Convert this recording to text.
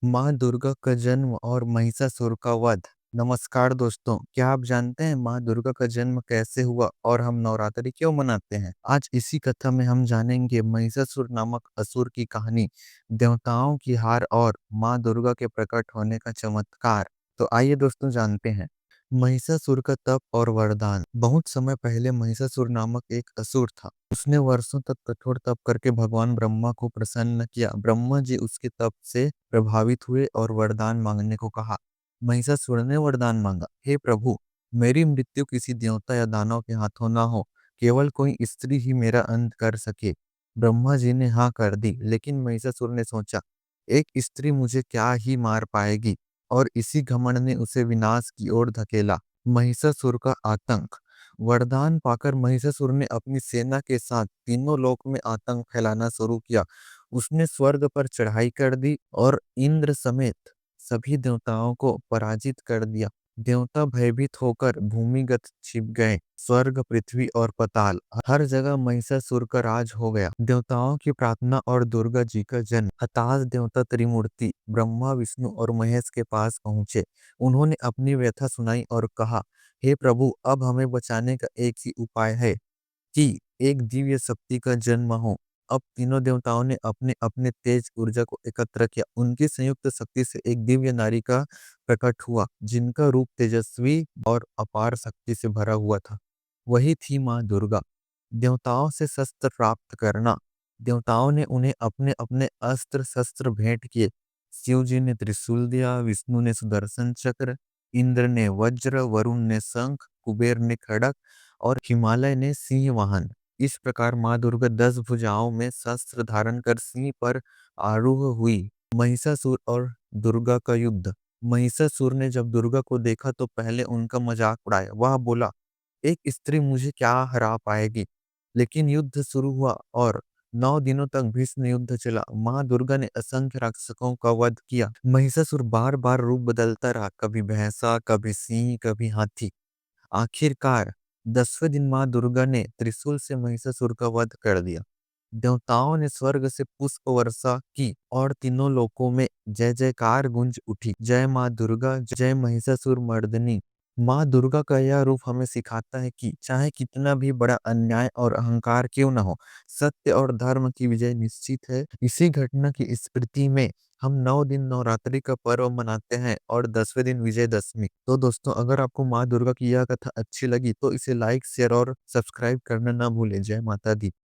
माँ दुर्गा का जन्म और महिषासुर का वध। नमस्कार दोस्तों, क्या आप जानते हैं माँ दुर्गा का जन्म कैसे हुआ और हम नवरात्रि क्यों मनाते हैं? आज इसी कथा में हम जानेंगे महिषासुर नामक असुर की कहानी, देवताओं की हार और माँ दुर्गा के प्रकट होने का चमत्कार। तो आइए दोस्तों जानते हैं। महिषासुर का तप और वरदान। बहुत समय पहले महिषासुर नामक एक असुर था। उसने वर्षों तक कठोर तप करके भगवान ब्रह्मा को प्रसन्न किया। ब्रह्मा जी उसके तप से प्रभावित हुए और वरदान मांगने को कहा। महिषासुर ने वरदान मांगा, हे प्रभु, मेरी मृत्यु किसी देवता या दानव के हाथों ना हो, केवल कोई स्त्री ही मेरा अंत कर सके। ब्रह्मा जी ने हाँ कर दी, लेकिन महिषासुर ने सोचा, एक स्त्री मुझे क्या ही मार पाएगी, और इसी घमंड ने उसे विनाश की ओर धकेला। महिषासुर का आतंक। वरदान पाकर महिषासुर ने अपनी सेना के साथ तीनों लोक में आतंक फैलाना शुरू किया। उसने स्वर्ग पर चढ़ाई कर दी और इंद्र समेत सभी देवताओं को पराजित कर दिया। देवता भयभीत होकर भूमिगत छिप गए। स्वर्ग, पृथ्वी और पाताल, हर जगह महिषासुर का राज हो गया। देवताओं की प्रार्थना और दुर्गा जी का जन्म। हताश देवता त्रिमूर्ति ब्रह्मा, विष्णु और महेश के पास पहुंचे। उन्होंने अपनी व्यथा सुनाई और कहा, हे प्रभु, अब हमें बचाने का एक ही उपाय है कि एक दिव्य शक्ति का जन्म हो। अब तीनों देवताओं ने अपने अपने तेज ऊर्जा को एकत्र किया। उनकी संयुक्त शक्ति से एक दिव्य नारी का प्रकट हुआ, जिनका रूप तेजस्वी और अपार शक्ति से भरा हुआ था। वही थी माँ दुर्गा। देवताओं से शस्त्र प्राप्त करना। देवताओं ने उन्हें अपने अपने अस्त्र शस्त्र भेंट किए। शिव जी ने त्रिशूल दिया, विष्णु ने सुदर्शन चक्र, इंद्र ने वज्र, वरुण ने शंख, कुबेर ने खड़ग और हिमालय ने सिंह वाहन। इस प्रकार माँ दुर्गा 10 भुजाओं में शस्त्र धारण कर सिंह पर आरूढ़ हुई। महिषासुर और दुर्गा का युद्ध। महिषासुर ने जब दुर्गा को देखा तो पहले उनका मजाक उड़ाया। वह बोला, एक स्त्री मुझे क्या हरा पाएगी। लेकिन युद्ध शुरू हुआ और 9 दिनों तक भीषण युद्ध चला। माँ दुर्गा ने असंख्य राक्षसों का वध किया। महिषासुर बार बार रूप बदलता रहा, कभी भैंसा, कभी सिंह, कभी हाथी। आखिरकार 10वें दिन माँ दुर्गा ने त्रिशूल से महिषासुर का वध कर दिया। देवताओं ने स्वर्ग से पुष्प वर्षा की और तीनों लोकों में जय जयकार गूंज उठी। जय माँ दुर्गा, जय महिषासुर मर्दिनी। माँ दुर्गा का यह रूप हमें सिखाता है कि चाहे कितना भी बड़ा अन्याय और अहंकार क्यों न हो, सत्य और धर्म की विजय निश्चित है। इसी घटना की स्मृति में हम 9 दिन नवरात्रि का पर्व मनाते हैं और 10वें दिन विजयदशमी। तो दोस्तों, अगर आपको माँ दुर्गा की यह कथा अच्छी लगी तो इसे लाइक, शेयर और सब्सक्राइब करना ना भूलें। जय माता दी।